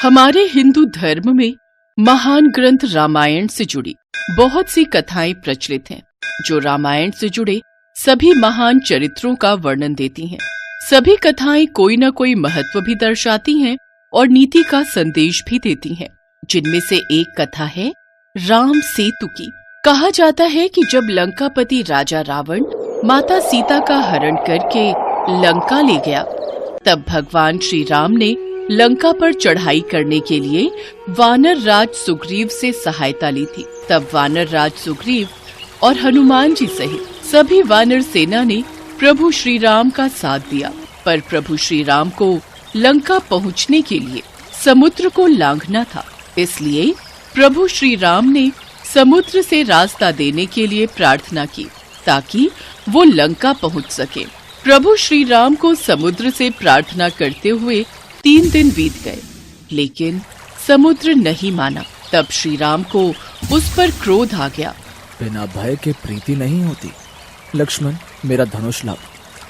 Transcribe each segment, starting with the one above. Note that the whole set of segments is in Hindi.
हमारे हिंदू धर्म में महान ग्रंथ रामायण से जुड़ी बहुत सी कथाएं प्रचलित हैं, जो रामायण से जुड़े सभी महान चरित्रों का वर्णन देती हैं। सभी कथाएं कोई न कोई महत्व भी दर्शाती हैं और नीति का संदेश भी देती हैं। जिनमें से एक कथा है राम सेतु की। कहा जाता है कि जब लंकापति राजा रावण माता सीता का हरण करके लंका ले गया, तब भगवान श्री राम ने लंका पर चढ़ाई करने के लिए वानर राज सुग्रीव से सहायता ली थी। तब वानर राज सुग्रीव और हनुमान जी सहित सभी वानर सेना ने प्रभु श्री राम का साथ दिया। पर प्रभु श्री राम को लंका पहुंचने के लिए समुद्र को लांघना था, इसलिए प्रभु श्री राम ने समुद्र से रास्ता देने के लिए प्रार्थना की ताकि वो लंका पहुंच सके। प्रभु श्री राम को समुद्र से प्रार्थना करते हुए 3 दिन बीत गए, लेकिन समुद्र नहीं माना। तब श्री राम को उस पर क्रोध आ गया। बिना भय के प्रीति नहीं होती। लक्ष्मण, मेरा धनुष लाओ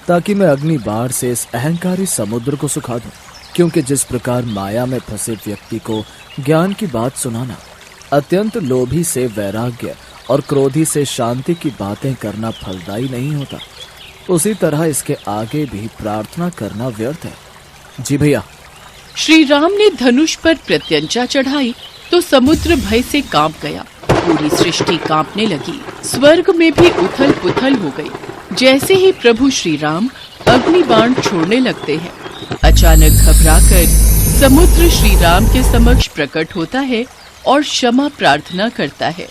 ताकि मैं अग्नि बाण से इस अहंकारी समुद्र को सुखा दूं। क्योंकि जिस प्रकार माया में फंसे व्यक्ति को ज्ञान की बात सुनाना, अत्यंत लोभी से वैराग्य और क्रोधी से शांति की बातें करना फलदायी नहीं होता, उसी तरह इसके आगे भी प्रार्थना करना व्यर्थ है। जी भैया। श्री राम ने धनुष पर प्रत्यंचा चढ़ाई तो समुद्र भय से कांप गया। पूरी सृष्टि कांपने लगी, स्वर्ग में भी उथल पुथल हो गई। जैसे ही प्रभु श्री राम अग्नि बाण छोड़ने लगते हैं, अचानक घबराकर समुद्र श्री राम के समक्ष प्रकट होता है और क्षमा प्रार्थना करता है।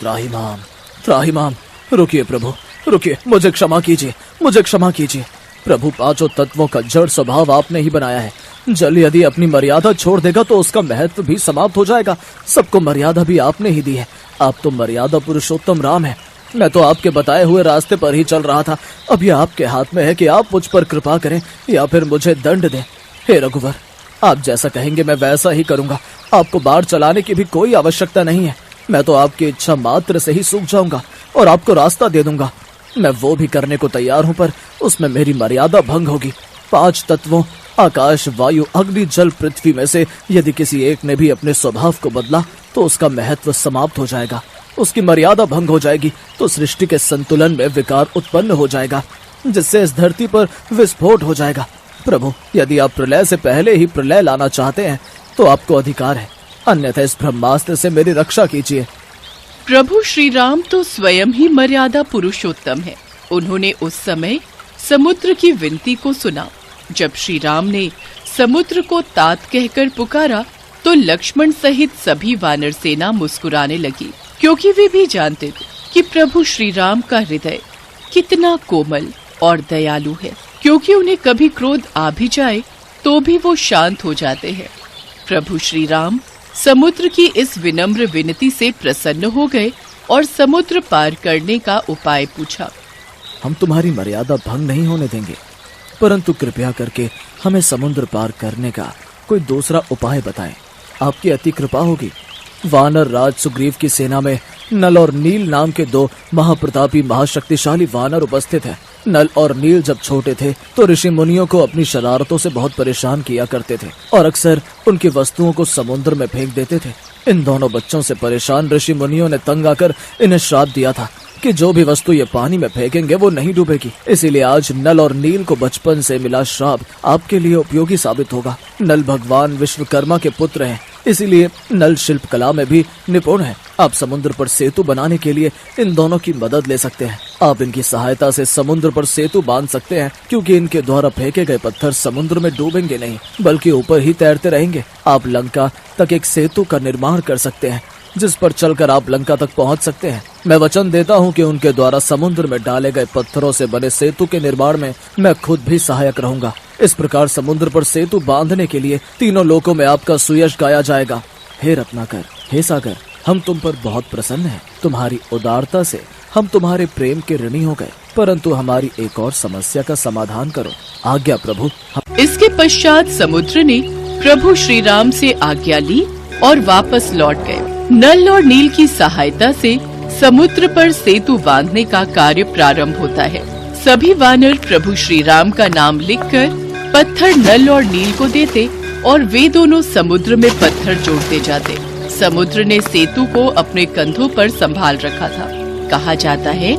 त्राहिमाम, त्राहिमाम, रुकिए प्रभु, रुकिए, मुझे क्षमा कीजिए, मुझे क्षमा कीजिए। प्रभु, 5 तत्वों का जड़ स्वभाव आपने ही बनाया है। जल यदि अपनी मर्यादा छोड़ देगा तो उसका महत्व भी समाप्त हो जाएगा। सबको मर्यादा भी आपने ही दी है। आप तो मर्यादा पुरुषोत्तम राम है। मैं तो आपके बताए हुए रास्ते पर ही चल रहा था। अब यह आपके हाथ में है कि आप मुझ पर कृपा करें या फिर मुझे दंड दें। हे रघुवर, आप जैसा कहेंगे मैं वैसा ही करूंगा। आपको बाढ़ चलाने की भी कोई आवश्यकता नहीं है। मैं तो आपकी इच्छा मात्र से ही सूख जाऊंगा और आपको रास्ता दे दूंगा। मैं वो भी करने को तैयार हूं, पर उसमें मेरी मर्यादा भंग होगी। 5 तत्वों आकाश, वायु, अग्नि, जल, पृथ्वी में से यदि किसी एक ने भी अपने स्वभाव को बदला तो उसका महत्व समाप्त हो जाएगा, उसकी मर्यादा भंग हो जाएगी, तो सृष्टि के संतुलन में विकार उत्पन्न हो जाएगा, जिससे इस धरती पर विस्फोट हो जाएगा। प्रभु, यदि आप प्रलय से पहले ही प्रलय लाना चाहते हैं तो आपको अधिकार है, अन्यथा इस ब्रह्मास्त्र से मेरी रक्षा कीजिए। प्रभु श्री राम तो स्वयं ही मर्यादा पुरुषोत्तम है। उन्होंने उस समय समुद्र की विनती को सुना। जब श्री राम ने समुद्र को तात कहकर पुकारा तो लक्ष्मण सहित सभी वानर सेना मुस्कुराने लगी, क्योंकि वे भी जानते थे कि प्रभु श्री राम का हृदय कितना कोमल और दयालु है, क्योंकि उन्हें कभी क्रोध आ भी जाए तो भी वो शांत हो जाते हैं। प्रभु श्री राम समुद्र की इस विनम्र विनती से प्रसन्न हो गए और समुद्र पार करने का उपाय पूछा। हम तुम्हारी मर्यादा भंग नहीं होने देंगे, परंतु कृपया करके हमें समुद्र पार करने का कोई दूसरा उपाय बताएं। आपकी अति कृपा होगी। वानर राज सुग्रीव की सेना में नल और नील नाम के 2 महाप्रतापी महाशक्तिशाली वानर उपस्थित हैं। नल और नील जब छोटे थे तो ऋषि मुनियों को अपनी शरारतों से बहुत परेशान किया करते थे और अक्सर उनकी वस्तुओं को समुद्र में फेंक देते थे। इन दोनों बच्चों से परेशान ऋषि मुनियों ने तंग आकर इन्हें श्राप दिया था कि जो भी वस्तु ये पानी में फेंकेंगे वो नहीं डूबेगी। इसीलिए आज नल और नील को बचपन से मिला श्राप आपके लिए उपयोगी साबित होगा। नल भगवान विश्वकर्मा के पुत्र हैं, इसीलिए नल शिल्प कला में भी निपुण है। आप समुद्र पर सेतु बनाने के लिए इन दोनों की मदद ले सकते हैं। आप इनकी सहायता से समुद्र पर सेतु बांध सकते हैं, क्योंकि इनके द्वारा फेंके गए पत्थर समुद्र में डूबेंगे नहीं, बल्कि ऊपर ही तैरते रहेंगे। आप लंका तक एक सेतु का निर्माण कर सकते हैं, जिस पर चलकर आप लंका तक पहुंच सकते हैं। मैं वचन देता हूं कि उनके द्वारा समुद्र में डाले गए पत्थरों से बने सेतु के निर्माण में मैं खुद भी सहायक रहूंगा। इस प्रकार समुद्र पर सेतु बांधने के लिए तीनों लोकों में आपका सुयश गाया जाएगा। हे रत्नाकर, हे सागर, हम तुम पर बहुत प्रसन्न हैं। तुम्हारी उदारता से हम तुम्हारे प्रेम के ऋणी हो गए, परंतु हमारी एक और समस्या का समाधान करो। आज्ञा प्रभु। इसके पश्चात समुद्र ने प्रभु श्री राम से आज्ञा ली और वापस लौट गए। नल और नील की सहायता से समुद्र पर सेतु बांधने का कार्य प्रारंभ होता है। सभी वानर प्रभु श्री राम का नाम लिखकर पत्थर नल और नील को देते और वे दोनों समुद्र में पत्थर जोड़ते जाते। समुद्र ने सेतु को अपने कंधों पर संभाल रखा था। कहा जाता है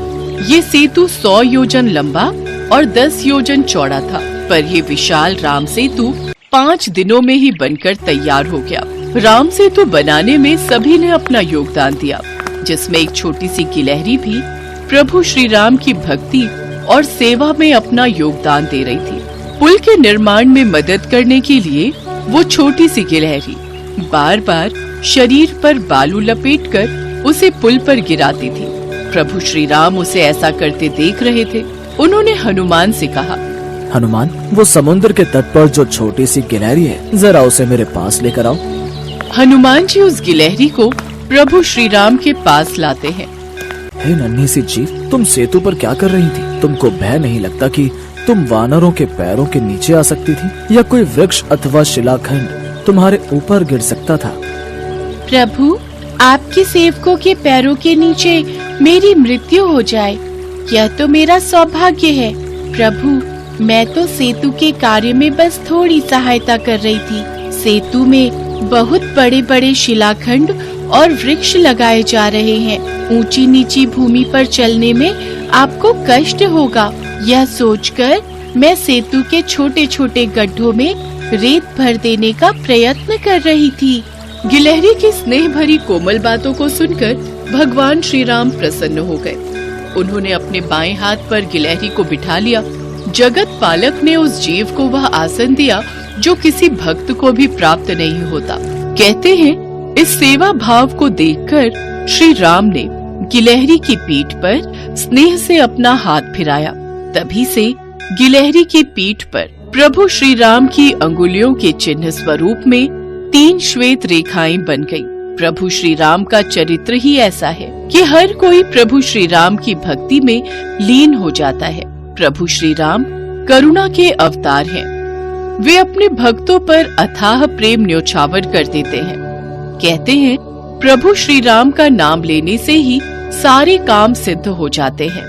ये सेतु 100 योजन लंबा और 10 योजन चौड़ा था, पर ये विशाल राम सेतु 5 दिनों में ही बनकर तैयार हो गया। राम सेतु बनाने में सभी ने अपना योगदान दिया, जिसमें एक छोटी सी गिलहरी भी प्रभु श्री राम की भक्ति और सेवा में अपना योगदान दे रही थी। पुल के निर्माण में मदद करने के लिए वो छोटी सी गिलहरी बार बार शरीर पर बालू लपेटकर उसे पुल पर गिराती थी। प्रभु श्री राम उसे ऐसा करते देख रहे थे। उन्होंने हनुमान से कहा, हनुमान, वो समुद्र के तट पर जो छोटी सी गिलहरी है, जरा उसे मेरे पास लेकर आओ। हनुमान जी उस गिलहरी को प्रभु श्री राम के पास लाते हैं। हे नन्ही सी जीव, तुम सेतु पर क्या कर रही थी? तुमको भय नहीं लगता कि तुम वानरों के पैरों के नीचे आ सकती थी, या कोई वृक्ष अथवा शिलाखंड तुम्हारे ऊपर गिर सकता था? प्रभु, आपके सेवकों के पैरों के नीचे मेरी मृत्यु हो जाए, यह तो मेरा सौभाग्य है। प्रभु, मैं तो सेतु के कार्य में बस थोड़ी सहायता कर रही थी। सेतु में बहुत बड़े बड़े शिलाखंड और वृक्ष लगाए जा रहे हैं। ऊंची नीची भूमि पर चलने में आपको कष्ट होगा, यह सोचकर मैं सेतु के छोटे छोटे गड्ढों में रेत भर देने का प्रयत्न कर रही थी। गिलहरी की स्नेह भरी कोमल बातों को सुनकर भगवान श्री राम प्रसन्न हो गए। उन्होंने अपने बाएं हाथ पर गिलहरी को बिठा लिया। जगत पालक ने उस जीव को वह आसन दिया जो किसी भक्त को भी प्राप्त नहीं होता। कहते हैं इस सेवा भाव को देखकर श्री राम ने गिलहरी की पीठ पर स्नेह से अपना हाथ फिराया। तभी से गिलहरी की पीठ पर प्रभु श्री राम की अंगुलियों के चिन्ह स्वरूप में 3 श्वेत रेखाएं बन गईं। प्रभु श्री राम का चरित्र ही ऐसा है कि हर कोई प्रभु श्री राम की भक्ति में लीन हो जाता है। प्रभु श्री राम करुणा के अवतार हैं। वे अपने भक्तों पर अथाह प्रेम न्योछावर कर देते हैं। कहते हैं प्रभु श्री राम का नाम लेने से ही सारे काम सिद्ध हो जाते हैं।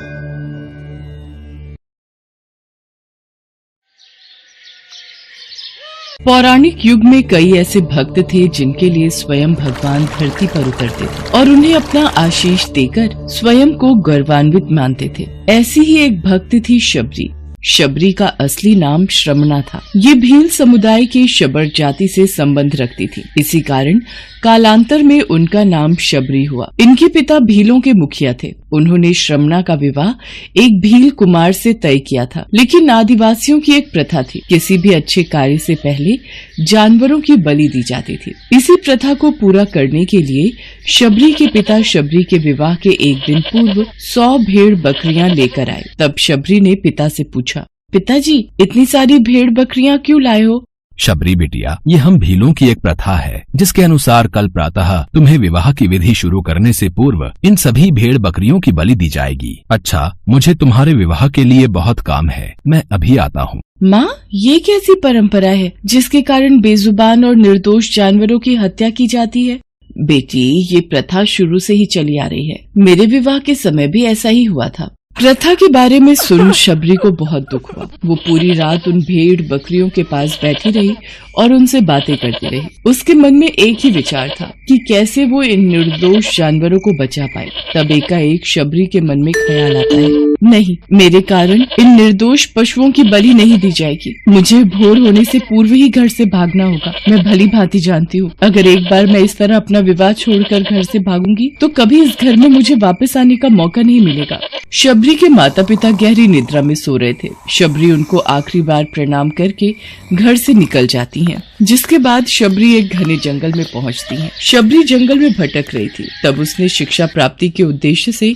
पौराणिक युग में कई ऐसे भक्त थे जिनके लिए स्वयं भगवान धरती पर उतरते थे और उन्हें अपना आशीष देकर स्वयं को गौरवान्वित मानते थे। ऐसी ही एक भक्त थी शबरी। शबरी का असली नाम श्रमणा था। ये भील समुदाय की शबर जाति से संबंध रखती थी। इसी कारण कालांतर में उनका नाम शबरी हुआ। इनके पिता भीलों के मुखिया थे। उन्होंने श्रमणा का विवाह एक भील कुमार से तय किया था, लेकिन आदिवासियों की एक प्रथा थी, किसी भी अच्छे कार्य से पहले जानवरों की बलि दी जाती थी। इसी प्रथा को पूरा करने के लिए शबरी के पिता शबरी के विवाह के एक दिन पूर्व 100 भेड़ बकरियां लेकर आए। तब शबरी ने पिता से पूछा, पिताजी, इतनी सारी भेड़ बकरियां क्यों लाए हो? शबरी बिटिया, ये हम भीलों की एक प्रथा है जिसके अनुसार कल प्रातः तुम्हें विवाह की विधि शुरू करने से पूर्व इन सभी भेड़ बकरियों की बलि दी जाएगी। अच्छा, मुझे तुम्हारे विवाह के लिए बहुत काम है, मैं अभी आता हूँ। माँ, ये कैसी परंपरा है जिसके कारण बेजुबान और निर्दोष जानवरों की हत्या की जाती है? बेटी, ये प्रथा शुरू से ही चली आ रही है। मेरे विवाह के समय भी ऐसा ही हुआ था। प्रथा के बारे में सुन शबरी को बहुत दुख हुआ। वो पूरी रात उन भेड़ बकरियों के पास बैठी रही और उनसे बातें करती रही। उसके मन में एक ही विचार था कि कैसे वो इन निर्दोष जानवरों को बचा पाए। तब एकाएक शबरी के मन में ख्याल आता है, नहीं, मेरे कारण इन निर्दोष पशुओं की बलि नहीं दी जाएगी। मुझे भोर होने से पूर्व ही घर से भागना होगा। मैं भली भांति जानती हूँ, अगर एक बार मैं इस तरह अपना विवाह छोड़कर घर से भागूंगी तो कभी इस घर में मुझे वापस आने का मौका नहीं मिलेगा। शबरी के माता पिता गहरी निद्रा में सो रहे थे। शबरी उनको आखिरी बार प्रणाम करके घर से निकल जाती हैं, जिसके बाद शबरी एक घने जंगल में पहुंचती हैं। शबरी जंगल में भटक रही थी। तब उसने शिक्षा प्राप्ति के उद्देश्य से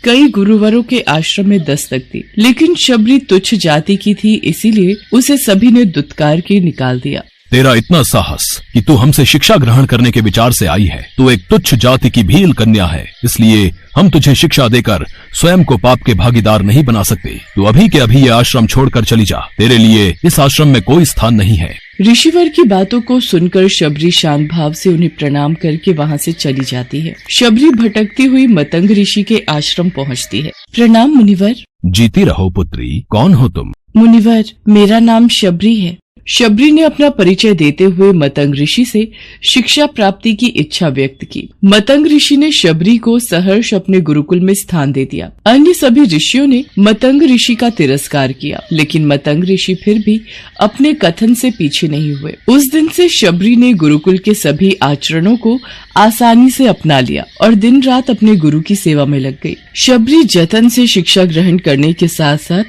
कई गुरुवरों के आश्रम में दस्तक दी, लेकिन शबरी तुच्छ जाति की थी, इसीलिए उसे सभी ने दुत्कार के निकाल दिया। तेरा इतना साहस कि तू हमसे शिक्षा ग्रहण करने के विचार से आई है। तू एक तुच्छ जाति की भील कन्या है, इसलिए हम तुझे शिक्षा देकर स्वयं को पाप के भागीदार नहीं बना सकते। तू अभी के अभी ये आश्रम छोड़कर चली जा। तेरे लिए इस आश्रम में कोई स्थान नहीं है। ऋषिवर की बातों को सुनकर शबरी शांत भाव से उन्हें प्रणाम करके वहाँ से चली जाती है। शबरी भटकती हुई मतंग ऋषि के आश्रम पहुँचती है। प्रणाम मुनिवर। जीती रहो पुत्री, कौन हो तुम? मुनिवर, मेरा नाम शबरी है। शबरी ने अपना परिचय देते हुए मतंग ऋषि से शिक्षा प्राप्ति की इच्छा व्यक्त की। मतंग ऋषि ने शबरी को सहर्ष अपने गुरुकुल में स्थान दे दिया। अन्य सभी ऋषियों ने मतंग ऋषि का तिरस्कार किया, लेकिन मतंग ऋषि फिर भी अपने कथन से पीछे नहीं हुए। उस दिन से शबरी ने गुरुकुल के सभी आचरणों को आसानी से अपना लिया और दिन रात अपने गुरु की सेवा में लग गई। शबरी जतन से शिक्षा ग्रहण करने के साथ साथ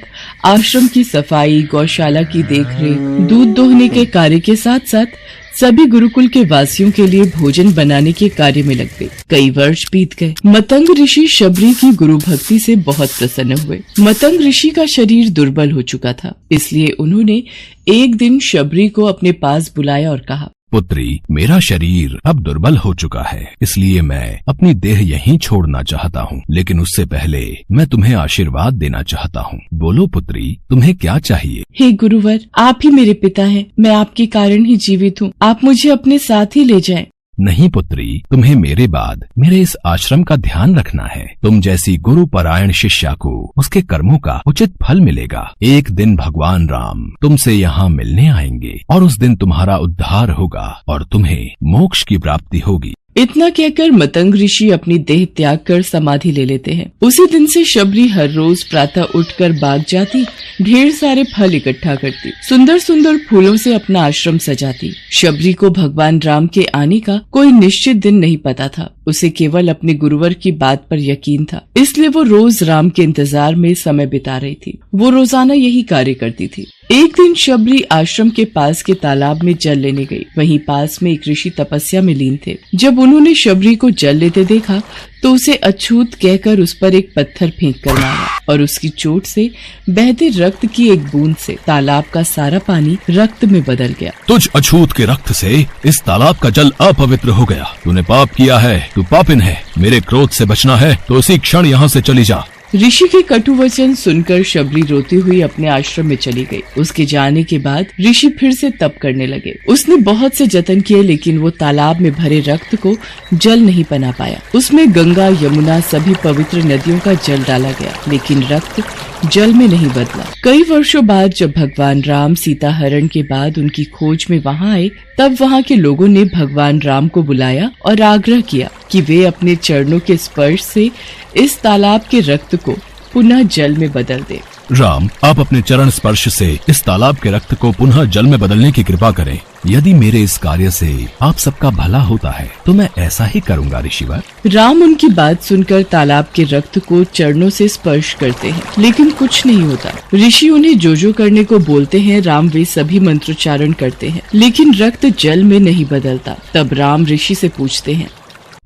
आश्रम की सफाई, गौशाला की देखरेख, दूध दोहने के कार्य के साथ साथ सभी गुरुकुल के वासियों के लिए भोजन बनाने के कार्य में लग गई। कई वर्ष बीत गए। मतंग ऋषि शबरी की गुरु भक्ति से बहुत प्रसन्न हुए। मतंग ऋषि का शरीर दुर्बल हो चुका था, इसलिए उन्होंने एक दिन शबरी को अपने पास बुलाया और कहा, पुत्री, मेरा शरीर अब दुर्बल हो चुका है, इसलिए मैं अपनी देह यहीं छोड़ना चाहता हूँ, लेकिन उससे पहले मैं तुम्हें आशीर्वाद देना चाहता हूँ। बोलो पुत्री, तुम्हें क्या चाहिए? हे गुरुवर, आप ही मेरे पिता हैं। मैं आपके कारण ही जीवित हूँ। आप मुझे अपने साथ ही ले जाएं। नहीं पुत्री, तुम्हें मेरे बाद मेरे इस आश्रम का ध्यान रखना है। तुम जैसी गुरु परायण शिष्या को उसके कर्मों का उचित फल मिलेगा। एक दिन भगवान राम तुमसे यहाँ मिलने आएंगे और उस दिन तुम्हारा उद्धार होगा और तुम्हें मोक्ष की प्राप्ति होगी। इतना कहकर मतंग ऋषि अपनी देह त्याग कर समाधि ले लेते हैं। उसी दिन से शबरी हर रोज प्रातः उठकर बाग जाती, ढेर सारे फल इकट्ठा करती, सुंदर सुंदर फूलों से अपना आश्रम सजाती। शबरी को भगवान राम के आने का कोई निश्चित दिन नहीं पता था। उसे केवल अपने गुरुवर की बात पर यकीन था, इसलिए वो रोज राम के इंतजार में समय बिता रही थी। वो रोजाना यही कार्य करती थी। एक दिन शबरी आश्रम के पास के तालाब में जल लेने गई। वहीं पास में एक ऋषि तपस्या में लीन थे। जब उन्होंने शबरी को जल लेते देखा तो उसे अछूत कहकर उस पर एक पत्थर फेंक कर मारा और उसकी चोट से बहते रक्त की एक बूंद से तालाब का सारा पानी रक्त में बदल गया। तुझ अछूत के रक्त से इस तालाब का जल अपवित्र हो गया। तूने पाप किया है, तू पापिन है। मेरे क्रोध से बचना है तो इसी क्षण यहाँ से चली जा। ऋषि के कटु वचन सुनकर शबरी रोती हुई अपने आश्रम में चली गई। उसके जाने के बाद ऋषि फिर से तप करने लगे। उसने बहुत से जतन किए, लेकिन वो तालाब में भरे रक्त को जल नहीं बना पाया। उसमें गंगा, यमुना, सभी पवित्र नदियों का जल डाला गया, लेकिन रक्त जल में नहीं बदला। कई वर्षों बाद जब भगवान राम सीता हरण के बाद उनकी खोज में वहाँ आए, तब वहाँ के लोगों ने भगवान राम को बुलाया और आग्रह किया कि वे अपने चरणों के स्पर्श से इस तालाब के रक्त को पुनः जल में बदल दे। राम, आप अपने चरण स्पर्श से इस तालाब के रक्त को पुनः जल में बदलने की कृपा करें। यदि मेरे इस कार्य से आप सबका भला होता है तो मैं ऐसा ही करूँगा ऋषिवर। राम उनकी बात सुनकर तालाब के रक्त को चरणों से स्पर्श करते हैं, लेकिन कुछ नहीं होता। ऋषि उन्हें जो करने को बोलते हैं, राम वे सभी मंत्रोच्चारण करते हैं, लेकिन रक्त जल में नहीं बदलता। तब राम ऋषि से पूछते हैं,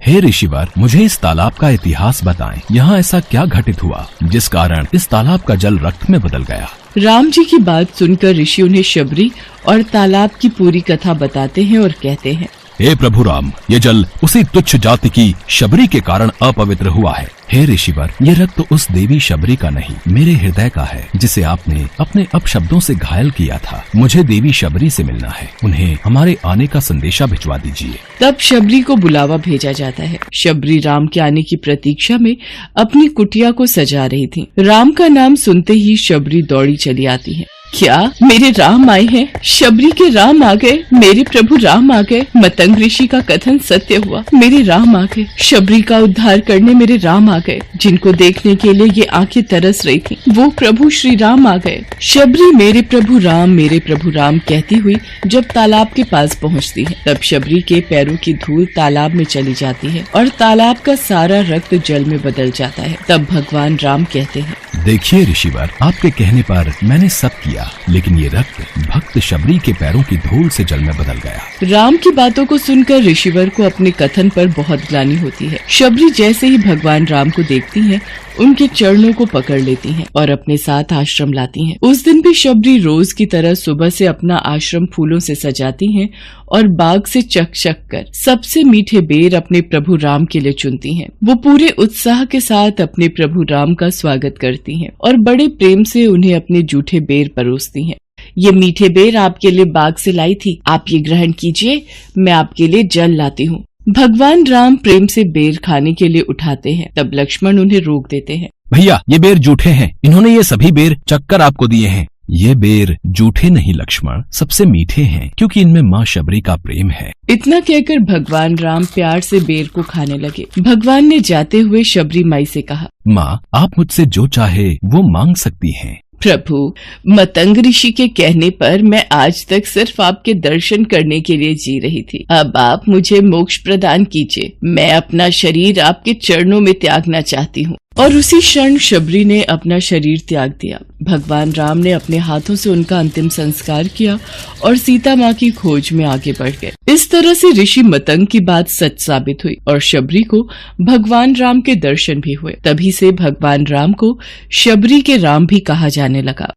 हे ऋषिवर, मुझे इस तालाब का इतिहास बताएं। यहाँ ऐसा क्या घटित हुआ जिस कारण इस तालाब का जल रक्त में बदल गया? राम जी की बात सुनकर ऋषि उन्हें शबरी और तालाब की पूरी कथा बताते हैं और कहते हैं, हे प्रभु राम, ये जल उसी तुच्छ जाति की शबरी के कारण अपवित्र हुआ है। हे ऋषिवर, ये रक्त उस देवी शबरी का नहीं, मेरे हृदय का है, जिसे आपने अपने अपशब्दों से घायल किया था। मुझे देवी शबरी से मिलना है। उन्हें हमारे आने का संदेशा भिजवा दीजिए। तब शबरी को बुलावा भेजा जाता है। शबरी राम के आने की प्रतीक्षा में अपनी कुटिया को सजा रही थी। राम का नाम सुनते ही शबरी दौड़ी चली आती है। क्या मेरे राम आए हैं? शबरी के राम आ गए, मेरे प्रभु राम आ गए। मतंग ऋषि का कथन सत्य हुआ, मेरे राम आ गए। शबरी का उद्धार करने मेरे राम आ गए। जिनको देखने के लिए ये आंखें तरस रही थी, वो प्रभु श्री राम आ गए। शबरी मेरे प्रभु राम कहती हुई जब तालाब के पास पहुंचती है, तब शबरी के पैरों की धूल तालाब में चली जाती है और तालाब का सारा रक्त जल में बदल जाता है। तब भगवान राम कहते हैं, देखिए ऋषिवर, आपके कहने पर मैंने सब किया, लेकिन ये रक्त भक्त शबरी के पैरों की धूल से जल में बदल गया। राम की बातों को सुनकर ऋषिवर को अपने कथन पर बहुत ग्लानि होती है। शबरी जैसे ही भगवान राम को देखती हैं, उनके चरणों को पकड़ लेती हैं और अपने साथ आश्रम लाती हैं। उस दिन भी शबरी रोज की तरह सुबह से अपना आश्रम फूलों से सजाती हैं और बाग से चक कर सबसे मीठे बेर अपने प्रभु राम के लिए चुनती हैं। वो पूरे उत्साह के साथ अपने प्रभु राम का स्वागत करती हैं और बड़े प्रेम से उन्हें अपने जूठे बेर परोसती हैं। ये मीठे बेर आपके लिए बाग से लाई थी, आप ये ग्रहण कीजिए, मैं आपके लिए जल लाती हूँ। भगवान राम प्रेम से बेर खाने के लिए उठाते हैं, तब लक्ष्मण उन्हें रोक देते हैं। भैया, ये बेर जूठे हैं, इन्होंने ये सभी बेर चक्कर आपको दिए हैं। ये बेर जूठे नहीं लक्ष्मण, सबसे मीठे हैं, क्योंकि इनमें माँ शबरी का प्रेम है। इतना कहकर भगवान राम प्यार से बेर को खाने लगे। भगवान ने जाते हुए शबरी माई से कहा, माँ, आप मुझसे जो चाहे वो मांग सकती हैं। प्रभु, मतंग ऋषि के कहने पर मैं आज तक सिर्फ आपके दर्शन करने के लिए जी रही थी। अब आप मुझे मोक्ष प्रदान कीजिए। मैं अपना शरीर आपके चरणों में त्यागना चाहती हूँ। और उसी क्षण शबरी ने अपना शरीर त्याग दिया। भगवान राम ने अपने हाथों से उनका अंतिम संस्कार किया और सीता माँ की खोज में आगे बढ़ गए। इस तरह से ऋषि मतंग की बात सच साबित हुई और शबरी को भगवान राम के दर्शन भी हुए। तभी से भगवान राम को शबरी के राम भी कहा जाने लगा।